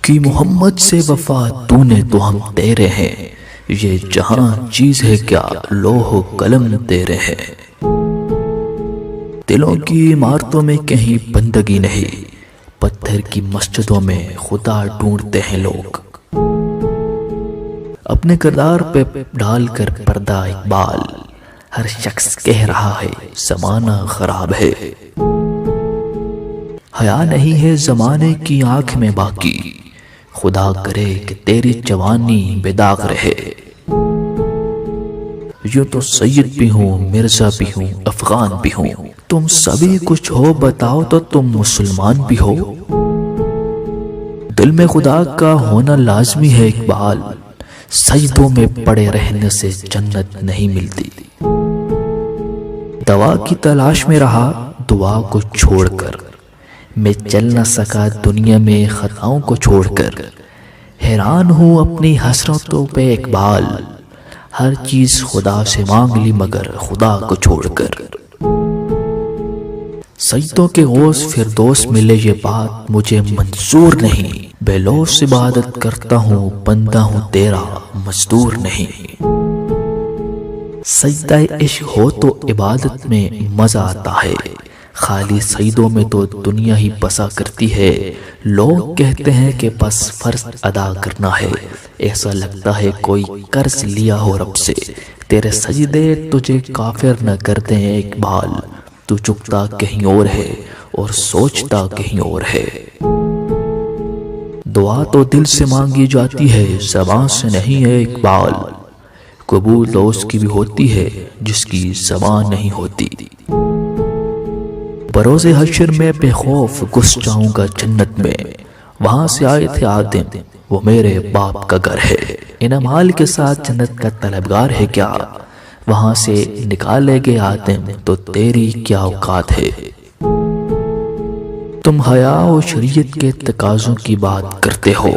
کہ محمد سے وفا تو نے تو ہم تیرے ہیں، یہ جہاں چیز ہے کیا لوح و قلم تیرے ہیں۔ دلوں کی عمارتوں میں کہیں بندگی نہیں، پتھر کی مسجدوں میں خدا ڈھونڈتے ہیں لوگ۔ اپنے کردار پہ ڈال کر پردہ اقبال، ہر شخص کہہ رہا ہے زمانہ خراب ہے۔ حیا نہیں ہے زمانے کی آنکھ میں باقی، خدا کرے کہ تیری جوانی بے داغ رہے۔ یوں تو سید بھی ہوں، مرزا بھی ہوں، افغان بھی ہوں، تم سبھی کچھ ہو بتاؤ تو تم مسلمان بھی ہو۔ دل میں خدا کا ہونا لازمی ہے اقبال، سجدوں میں پڑے رہنے سے جنت نہیں ملتی۔ دوا کی تلاش میں رہا دعا کو چھوڑ کر، میں چل نہ سکا دنیا میں خطاؤں کو چھوڑ کر۔ حیران ہوں اپنی حسرتوں پہ اقبال، ہر چیز خدا سے مانگ لی مگر خدا کو چھوڑ کر۔ سجدوں کے غوث فردوس ملے یہ بات مجھے منظور نہیں، بے لوث عبادت کرتا ہوں بندہ ہوں تیرا مزدور نہیں۔ سجدہ عشق ہو تو عبادت میں مزہ آتا ہے، خالی سجدوں میں تو دنیا ہی بسا کرتی ہے۔ لوگ کہتے ہیں کہ بس فرض ادا کرنا ہے، ایسا لگتا ہے کوئی قرض لیا ہو رب سے۔ تیرے سجدے تجھے کافر نہ کرتے ہیں اقبال، تو جھکتا کہیں اور ہے اور سوچتا کہیں اور ہے۔ دعا تو دل سے مانگی جاتی ہے، زبان سے نہیں ہے اقبال، قبول تو اس کی بھی ہوتی ہے جس کی زبان نہیں ہوتی۔ بروز حشر میں بے خوف گھس جاؤں گا جنت میں، وہاں سے آئے تھے آدم وہ میرے باپ کا گھر ہے۔ ان اعمال کے ساتھ جنت کا طلبگار ہے کیا، وہاں سے نکالے گے آدم تو تیری کیا اوقات ہے۔ تم حیا و شریعت کے تقاضوں کی بات کرتے ہو،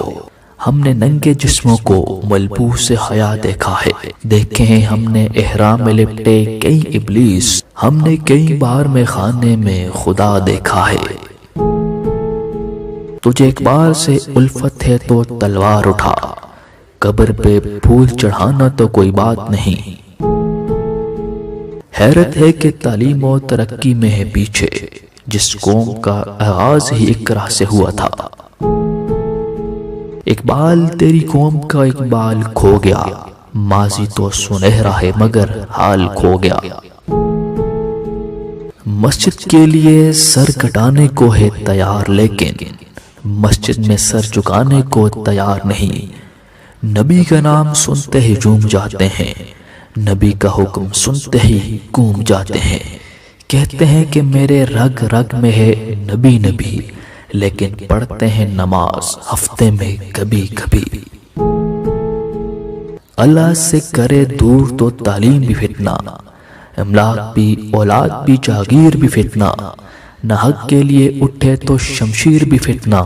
ہم نے ننگے جسموں کو ملبوس سے حیا دیکھا ہے۔ دیکھے ہیں ہم نے احرام میں لپٹے کئی ابلیس، ہم نے کئی بار میں خانے میں خدا دیکھا ہے۔ تجھے اقبال سے الفت ہے تو تلوار اٹھا، قبر پہ پھول چڑھانا تو کوئی بات نہیں۔ حیرت ہے کہ تعلیم و ترقی میں ہے پیچھے، جس قوم کا آغاز ہی اقرا سے ہوا تھا۔ اقبال تیری قوم کا اقبال کھو گیا، ماضی تو سنہرا ہے مگر حال کھو گیا۔ مسجد کے لیے سر کٹانے کو ہے تیار، لیکن مسجد میں سر جھکانے کو تیار نہیں۔ نبی کا نام سنتے ہی جھوم جاتے ہیں، نبی کا حکم سنتے ہی گوم جاتے ہیں۔ کہتے ہیں کہ میرے رگ رگ میں ہے نبی نبی، لیکن پڑھتے ہیں نماز ہفتے میں کبھی کبھی۔ اللہ سے کرے دور تو تعلیم بھی فتنہ، املاک بھی اولاد بھی جاگیر بھی فتنہ۔ نہ حق کے لیے اٹھے تو شمشیر بھی فتنہ،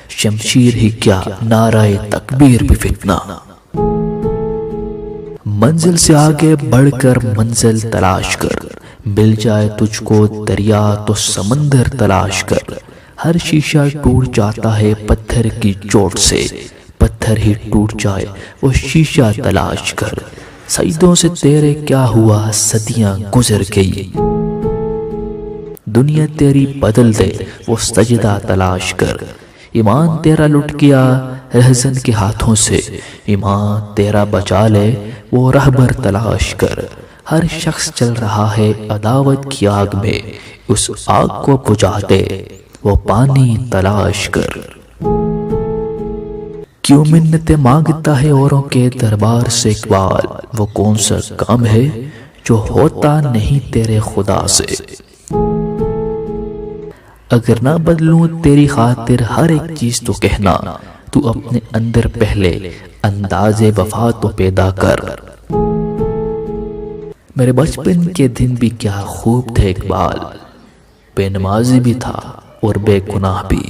شمشیر ہی کیا نعرہ تکبیر بھی فتنہ۔ منزل سے آگے بڑھ کر منزل تلاش کر، مل جائے تجھ کو دریا تو سمندر تلاش کر۔ ہر شیشہ ٹوٹ جاتا ہے پتھر کی چوٹ سے، پتھر ہی ٹوٹ جائے وہ شیشہ تلاش کر۔ سجدوں سے تیرے کیا ہوا صدیاں گزر گئی، دنیا تیری بدل دے وہ سجدہ تلاش کر۔ ایمان تیرا لٹ گیا رہزن کے ہاتھوں سے، ایمان تیرا بچا لے وہ رہبر تلاش کر۔ ہر شخص چل رہا ہے عداوت کی آگ میں، اس آگ کو بجھا دے وہ پانی تلاش کر۔ کیوں منتیں مانگتا ہے اوروں کے دربار سے اقبال، وہ کون سا کام ہے جو ہوتا نہیں تیرے خدا سے۔ اگر نہ بدلوں تیری خاطر ہر ایک چیز تو کہنا، تو اپنے اندر پہلے انداز وفا تو پیدا کر۔ میرے بچپن کے دن بھی کیا خوب تھے اقبال، بے نمازی بھی تھا اور بے گناہ بھی۔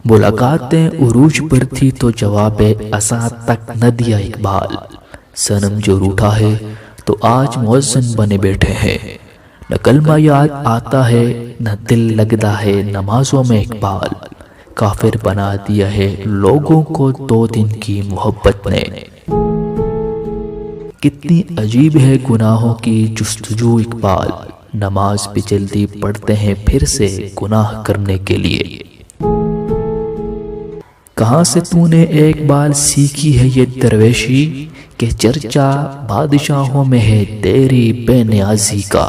ملاقاتیں عروج پر تھی تو جواب اذان تک نہ دیا اقبال۔ صنم جو روٹھا ہے تو آج مؤذن بنے بیٹھے ہیں، نہ کلمہ یاد آتا ہے نہ دل لگتا ہے نمازوں میں اقبال۔ کافر بنا دیا ہے لوگوں کو 2 دن کی محبت نے۔ کتنی عجیب ہے گناہوں کی جستجو اقبال، نماز بھی جلدی پڑھتے ہیں پھر سے گناہ کرنے کے لیے۔ کہاں سے تو نے ایک بار سیکھی ہے یہ درویشی، کہ چرچا بادشاہوں میں ہے تیری بے نیازی کا۔